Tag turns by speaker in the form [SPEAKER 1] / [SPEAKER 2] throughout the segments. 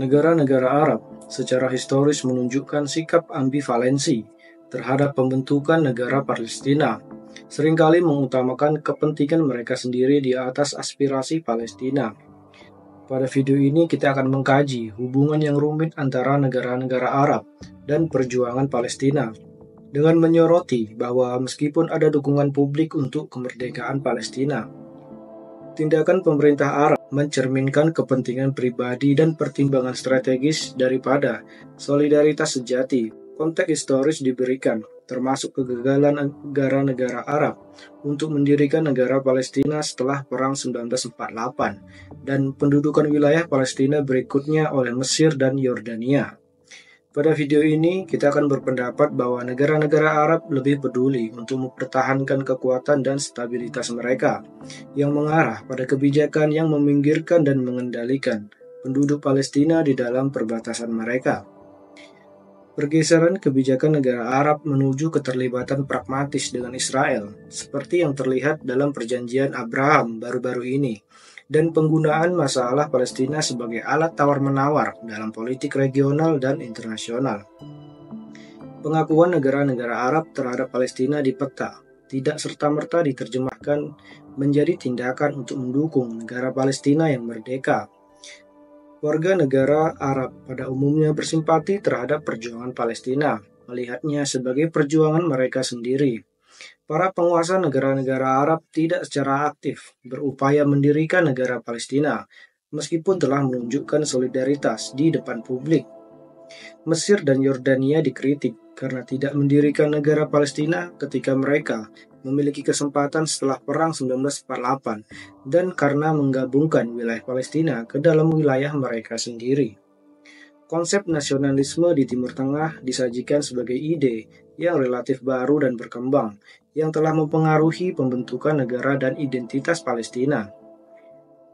[SPEAKER 1] Negara-negara Arab secara historis menunjukkan sikap ambivalensi terhadap pembentukan negara Palestina, seringkali mengutamakan kepentingan mereka sendiri di atas aspirasi Palestina. Pada video ini kita akan mengkaji hubungan yang rumit antara negara-negara Arab dan perjuangan Palestina, dengan menyoroti bahwa meskipun ada dukungan publik untuk kemerdekaan Palestina, tindakan pemerintah Arab mencerminkan kepentingan pribadi dan pertimbangan strategis daripada solidaritas sejati. Konteks historis diberikan, termasuk kegagalan negara-negara Arab untuk mendirikan negara Palestina setelah Perang 1948 dan pendudukan wilayah Palestina berikutnya oleh Mesir dan Yordania. Pada video ini, kita akan berpendapat bahwa negara-negara Arab lebih peduli untuk mempertahankan kekuatan dan stabilitas mereka, yang mengarah pada kebijakan yang meminggirkan dan mengendalikan penduduk Palestina di dalam perbatasan mereka. Pergeseran kebijakan negara Arab menuju keterlibatan pragmatis dengan Israel, seperti yang terlihat dalam perjanjian Abraham baru-baru ini, dan penggunaan masalah Palestina sebagai alat tawar-menawar dalam politik regional dan internasional. Pengakuan negara-negara Arab terhadap Palestina di peta tidak serta-merta diterjemahkan menjadi tindakan untuk mendukung negara Palestina yang merdeka. Warga negara Arab pada umumnya bersimpati terhadap perjuangan Palestina, melihatnya sebagai perjuangan mereka sendiri. Para penguasa negara-negara Arab tidak secara aktif berupaya mendirikan negara Palestina, meskipun telah menunjukkan solidaritas di depan publik. Mesir dan Yordania dikritik karena tidak mendirikan negara Palestina ketika mereka memiliki kesempatan setelah Perang 1948 dan karena menggabungkan wilayah Palestina ke dalam wilayah mereka sendiri. Konsep nasionalisme di Timur Tengah disajikan sebagai ide yang relatif baru dan berkembang, yang telah mempengaruhi pembentukan negara dan identitas Palestina.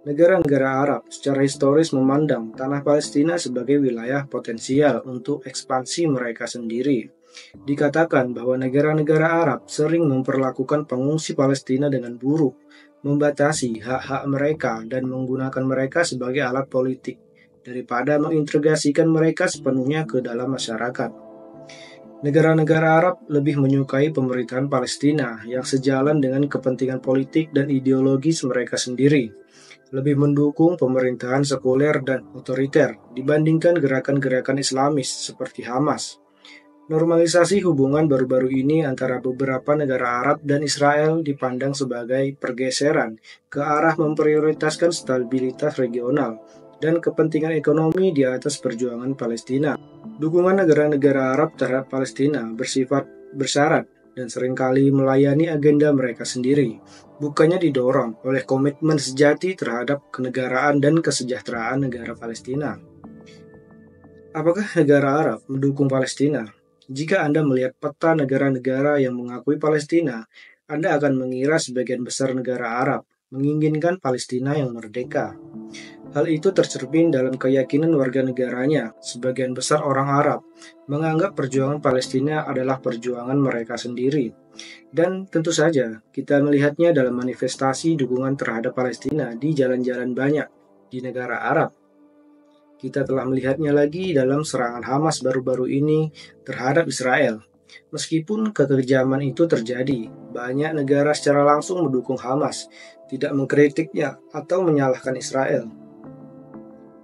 [SPEAKER 1] Negara-negara Arab secara historis memandang tanah Palestina sebagai wilayah potensial untuk ekspansi mereka sendiri. Dikatakan bahwa negara-negara Arab sering memperlakukan pengungsi Palestina dengan buruk, membatasi hak-hak mereka dan menggunakan mereka sebagai alat politik, daripada mengintegrasikan mereka sepenuhnya ke dalam masyarakat. Negara-negara Arab lebih menyukai pemerintahan Palestina yang sejalan dengan kepentingan politik dan ideologis mereka sendiri, lebih mendukung pemerintahan sekuler dan otoriter dibandingkan gerakan-gerakan Islamis seperti Hamas. Normalisasi hubungan baru-baru ini antara beberapa negara Arab dan Israel dipandang sebagai pergeseran ke arah memprioritaskan stabilitas regional dan kepentingan ekonomi di atas perjuangan Palestina. Dukungan negara-negara Arab terhadap Palestina bersifat bersyarat dan seringkali melayani agenda mereka sendiri, bukannya didorong oleh komitmen sejati terhadap kenegaraan dan kesejahteraan negara Palestina. Apakah negara Arab mendukung Palestina? Jika Anda melihat peta negara-negara yang mengakui Palestina, Anda akan mengira sebagian besar negara Arab menginginkan Palestina yang merdeka. Hal itu tercermin dalam keyakinan warga negaranya. Sebagian besar orang Arab menganggap perjuangan Palestina adalah perjuangan mereka sendiri. Dan tentu saja, kita melihatnya dalam manifestasi dukungan terhadap Palestina di jalan-jalan banyak di negara Arab. Kita telah melihatnya lagi dalam serangan Hamas baru-baru ini terhadap Israel. Meskipun kekejaman itu terjadi, banyak negara secara langsung mendukung Hamas, tidak mengkritiknya atau menyalahkan Israel.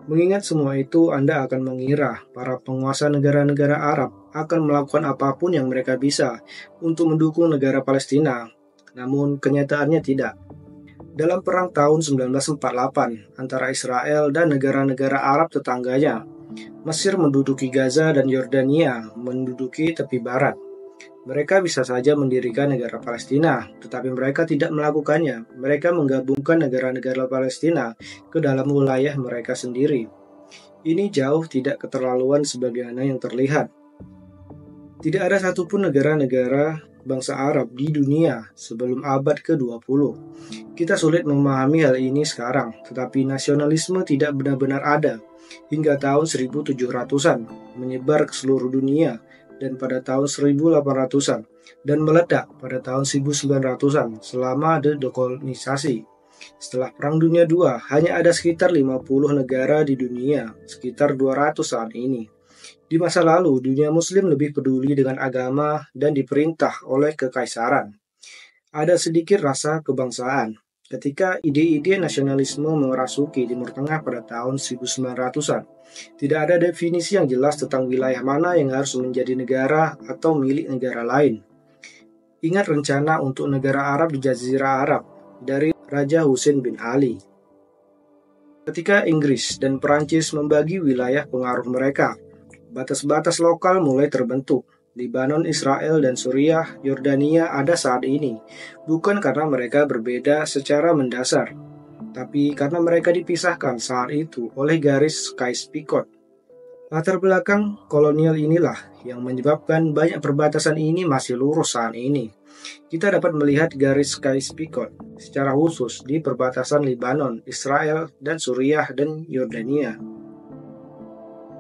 [SPEAKER 1] Mengingat semua itu, Anda akan mengira para penguasa negara-negara Arab akan melakukan apapun yang mereka bisa untuk mendukung negara Palestina. Namun, kenyataannya tidak. Dalam Perang tahun 1948 antara Israel dan negara-negara Arab tetangganya, Mesir menduduki Gaza dan Yordania menduduki tepi barat. Mereka bisa saja mendirikan negara Palestina, tetapi mereka tidak melakukannya. Mereka menggabungkan negara-negara Palestina ke dalam wilayah mereka sendiri. Ini jauh tidak keterlaluan sebagaimana yang terlihat. Tidak ada satupun negara-negara bangsa Arab di dunia sebelum abad ke-20. Kita sulit memahami hal ini sekarang, tetapi nasionalisme tidak benar-benar ada hingga tahun 1700-an, menyebar ke seluruh dunia, dan pada tahun 1800-an, dan meledak pada tahun 1900-an selama dekolonisasi. Setelah Perang Dunia II, hanya ada sekitar 50 negara di dunia, sekitar 200 saat ini. Di masa lalu, dunia muslim lebih peduli dengan agama dan diperintah oleh kekaisaran. Ada sedikit rasa kebangsaan ketika ide-ide nasionalisme merasuki Timur Tengah pada tahun 1900-an. Tidak ada definisi yang jelas tentang wilayah mana yang harus menjadi negara atau milik negara lain. Ingat rencana untuk negara Arab di Jazirah Arab dari Raja Hussein bin Ali. Ketika Inggris dan Perancis membagi wilayah pengaruh mereka, batas-batas lokal mulai terbentuk. Lebanon, Israel, dan Suriah, Yordania ada saat ini, bukan karena mereka berbeda secara mendasar, tapi karena mereka dipisahkan saat itu oleh garis Sykes-Picot. Latar belakang kolonial inilah yang menyebabkan banyak perbatasan ini masih lurus saat ini. Kita dapat melihat garis Sykes-Picot secara khusus di perbatasan Lebanon, Israel, dan Suriah dan Yordania.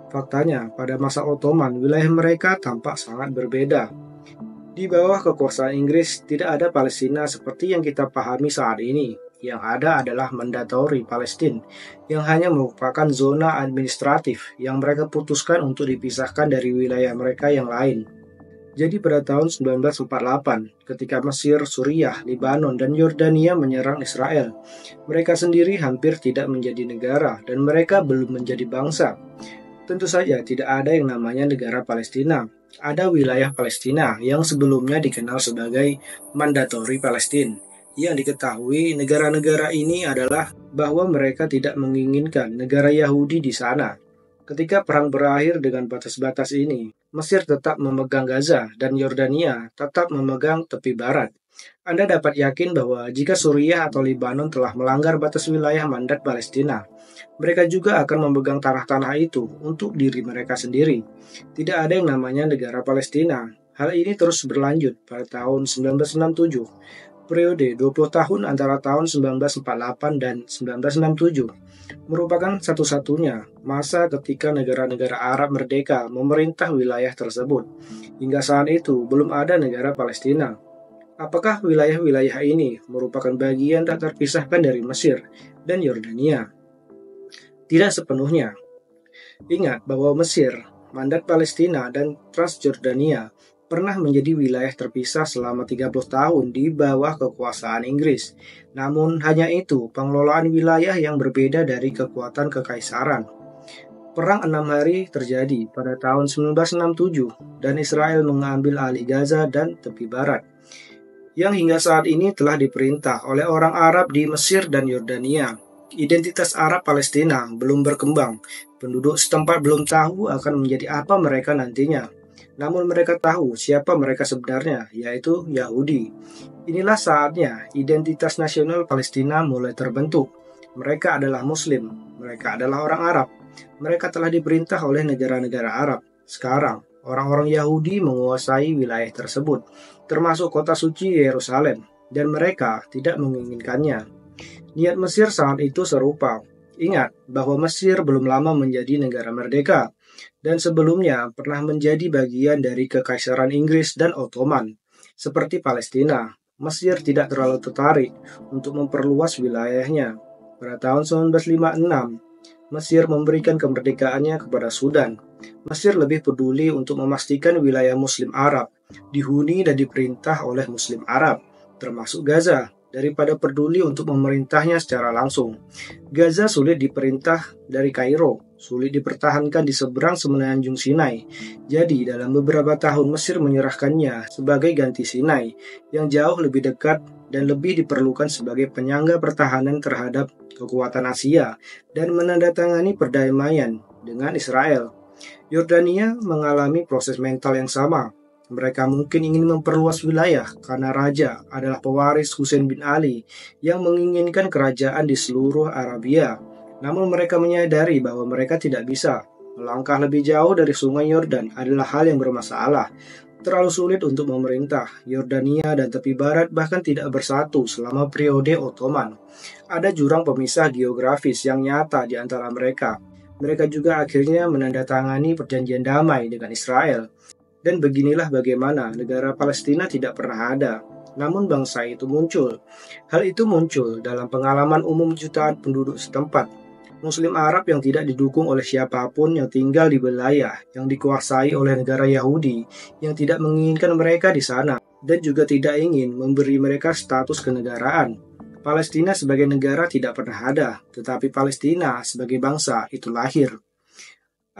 [SPEAKER 1] Faktanya, pada masa Ottoman, wilayah mereka tampak sangat berbeda. Di bawah kekuasaan Inggris, tidak ada Palestina seperti yang kita pahami saat ini. Yang ada adalah Mandatori Palestina, yang hanya merupakan zona administratif yang mereka putuskan untuk dipisahkan dari wilayah mereka yang lain. Jadi pada tahun 1948, ketika Mesir, Suriah, Lebanon, dan Yordania menyerang Israel, mereka sendiri hampir tidak menjadi negara dan mereka belum menjadi bangsa. Tentu saja tidak ada yang namanya negara Palestina. Ada wilayah Palestina yang sebelumnya dikenal sebagai Mandatori Palestina. Yang diketahui negara-negara ini adalah bahwa mereka tidak menginginkan negara Yahudi di sana. Ketika perang berakhir dengan batas-batas ini, Mesir tetap memegang Gaza dan Yordania tetap memegang tepi barat. Anda dapat yakin bahwa jika Suriah atau Lebanon telah melanggar batas wilayah mandat Palestina, mereka juga akan memegang tanah-tanah itu untuk diri mereka sendiri. Tidak ada yang namanya negara Palestina. Hal ini terus berlanjut pada tahun 1967. Periode 20 tahun antara tahun 1948 dan 1967 merupakan satu-satunya masa ketika negara-negara Arab merdeka memerintah wilayah tersebut. Hingga saat itu belum ada negara Palestina. Apakah wilayah-wilayah ini merupakan bagian tak terpisahkan dari Mesir dan Yordania? Tidak sepenuhnya. Ingat bahwa Mesir, mandat Palestina, dan Transjordania pernah menjadi wilayah terpisah selama 30 tahun di bawah kekuasaan Inggris. Namun hanya itu pengelolaan wilayah yang berbeda dari kekuatan kekaisaran. Perang 6 hari terjadi pada tahun 1967 dan Israel mengambil alih Gaza dan tepi barat, yang hingga saat ini telah diperintah oleh orang Arab di Mesir dan Yordania. Identitas Arab Palestina belum berkembang. Penduduk setempat belum tahu akan menjadi apa mereka nantinya. Namun mereka tahu siapa mereka sebenarnya, yaitu Yahudi. Inilah saatnya identitas nasional Palestina mulai terbentuk. Mereka adalah Muslim, mereka adalah orang Arab. Mereka telah diperintah oleh negara-negara Arab. Sekarang, orang-orang Yahudi menguasai wilayah tersebut, termasuk kota suci Yerusalem, dan mereka tidak menginginkannya. Niat Mesir saat itu serupa. Ingat bahwa Mesir belum lama menjadi negara merdeka, dan sebelumnya pernah menjadi bagian dari Kekaisaran Inggris dan Ottoman. Seperti Palestina, Mesir tidak terlalu tertarik untuk memperluas wilayahnya. Pada tahun 1956, Mesir memberikan kemerdekaannya kepada Sudan. Mesir lebih peduli untuk memastikan wilayah Muslim Arab dihuni dan diperintah oleh Muslim Arab, termasuk Gaza, daripada peduli untuk memerintahnya secara langsung. Gaza sulit diperintah dari Kairo, sulit dipertahankan di seberang semenanjung Sinai. Jadi dalam beberapa tahun Mesir menyerahkannya sebagai ganti Sinai, yang jauh lebih dekat dan lebih diperlukan sebagai penyangga pertahanan terhadap kekuatan Asia dan menandatangani perdamaian dengan Israel. Yordania mengalami proses mental yang sama. Mereka mungkin ingin memperluas wilayah karena raja adalah pewaris Hussein bin Ali yang menginginkan kerajaan di seluruh Arabia. Namun mereka menyadari bahwa mereka tidak bisa. Melangkah lebih jauh dari sungai Yordan adalah hal yang bermasalah. Terlalu sulit untuk memerintah. Yordania dan tepi barat bahkan tidak bersatu selama periode Ottoman. Ada jurang pemisah geografis yang nyata di antara mereka. Mereka juga akhirnya menandatangani perjanjian damai dengan Israel. Dan beginilah bagaimana negara Palestina tidak pernah ada. namun bangsa itu muncul. Hal itu muncul dalam pengalaman umum jutaan penduduk setempat. Muslim Arab yang tidak didukung oleh siapapun yang tinggal di wilayah yang dikuasai oleh negara Yahudi yang tidak menginginkan mereka di sana dan juga tidak ingin memberi mereka status kenegaraan. Palestina sebagai negara tidak pernah ada, tetapi Palestina sebagai bangsa itu lahir.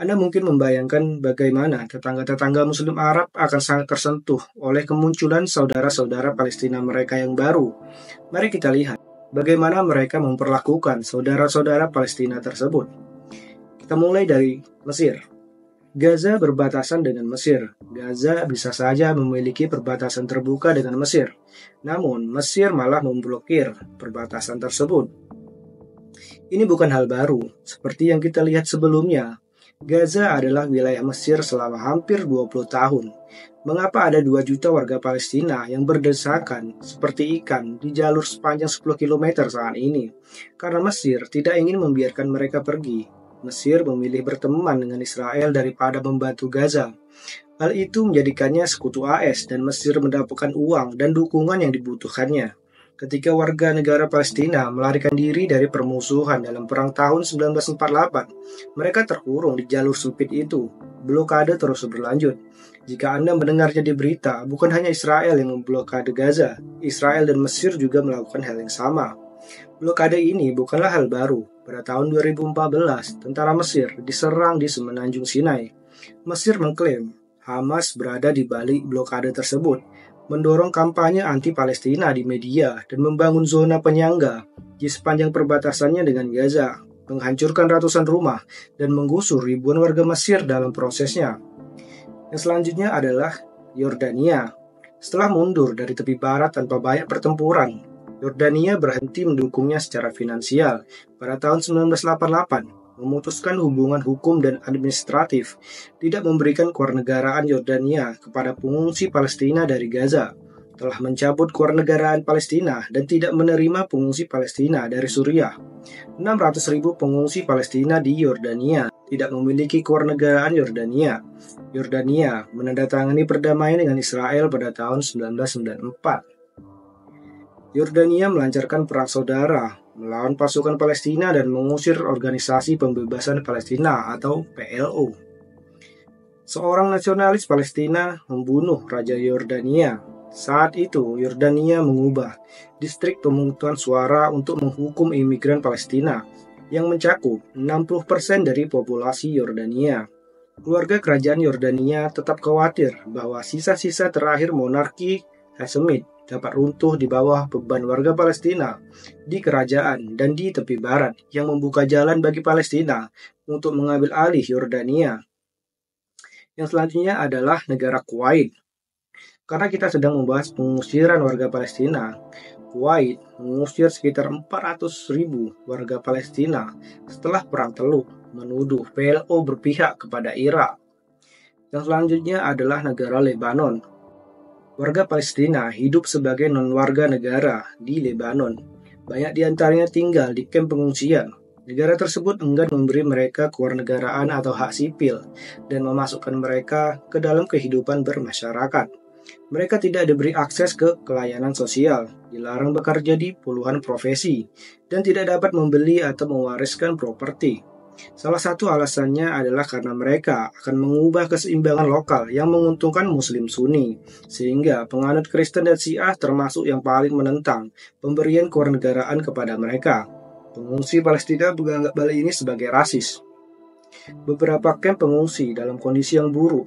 [SPEAKER 1] Anda mungkin membayangkan bagaimana tetangga-tetangga Muslim Arab akan sangat tersentuh oleh kemunculan saudara-saudara Palestina mereka yang baru. Mari kita lihat bagaimana mereka memperlakukan saudara-saudara Palestina tersebut. Kita mulai dari Mesir. Gaza berbatasan dengan Mesir. Gaza bisa saja memiliki perbatasan terbuka dengan Mesir. Namun, Mesir malah memblokir perbatasan tersebut. Ini bukan hal baru, seperti yang kita lihat sebelumnya. Gaza adalah wilayah Mesir selama hampir 20 tahun. Mengapa ada 2 juta warga Palestina yang berdesakan seperti ikan di jalur sepanjang 10 km saat ini? Karena Mesir tidak ingin membiarkan mereka pergi. Mesir memilih berteman dengan Israel daripada membantu Gaza. Hal itu menjadikannya sekutu AS dan Mesir mendapatkan uang dan dukungan yang dibutuhkannya. Ketika warga negara Palestina melarikan diri dari permusuhan dalam perang tahun 1948, mereka terkurung di jalur sempit itu. Blokade terus berlanjut. Jika Anda mendengarnya di berita, bukan hanya Israel yang memblokade Gaza, Israel dan Mesir juga melakukan hal yang sama. Blokade ini bukanlah hal baru. Pada tahun 2014, tentara Mesir diserang di semenanjung Sinai. Mesir mengklaim Hamas berada di balik blokade tersebut, mendorong kampanye anti-Palestina di media dan membangun zona penyangga di sepanjang perbatasannya dengan Gaza, menghancurkan ratusan rumah, dan menggusur ribuan warga Mesir dalam prosesnya. Yang selanjutnya adalah Yordania. Setelah mundur dari tepi barat tanpa banyak pertempuran, Yordania berhenti mendukungnya secara finansial pada tahun 1988, memutuskan hubungan hukum dan administratif, tidak memberikan kewarganegaraan Yordania kepada pengungsi Palestina dari Gaza, telah mencabut kewarganegaraan Palestina dan tidak menerima pengungsi Palestina dari Suriah. 600.000 pengungsi Palestina di Yordania tidak memiliki kewarganegaraan Yordania. Yordania menandatangani perdamaian dengan Israel pada tahun 1994. Yordania melancarkan perang saudara melawan pasukan Palestina dan mengusir Organisasi Pembebasan Palestina atau PLO. Seorang nasionalis Palestina membunuh Raja Yordania. Saat itu, Yordania mengubah distrik pemungutan suara untuk menghukum imigran Palestina yang mencakup 60% dari populasi Yordania. Keluarga kerajaan Yordania tetap khawatir bahwa sisa-sisa terakhir monarki Hashemite dapat runtuh di bawah beban warga Palestina di kerajaan dan di tepi barat yang membuka jalan bagi Palestina untuk mengambil alih Yordania. Yang selanjutnya adalah negara Kuwait. Karena kita sedang membahas pengusiran warga Palestina, Kuwait mengusir sekitar 400.000 warga Palestina setelah Perang Teluk, menuduh PLO berpihak kepada Irak. Yang selanjutnya adalah negara Lebanon. Warga Palestina hidup sebagai non-warga negara di Lebanon. Banyak di antaranya tinggal di kamp pengungsian. Negara tersebut enggan memberi mereka kewarganegaraan atau hak sipil dan memasukkan mereka ke dalam kehidupan bermasyarakat. Mereka tidak diberi akses ke pelayanan sosial, dilarang bekerja di puluhan profesi, dan tidak dapat membeli atau mewariskan properti. Salah satu alasannya adalah karena mereka akan mengubah keseimbangan lokal yang menguntungkan Muslim Sunni, sehingga penganut Kristen dan Syiah termasuk yang paling menentang pemberian kewarganegaraan kepada mereka. Pengungsi Palestina menganggap hal ini sebagai rasis. Beberapa kamp pengungsi dalam kondisi yang buruk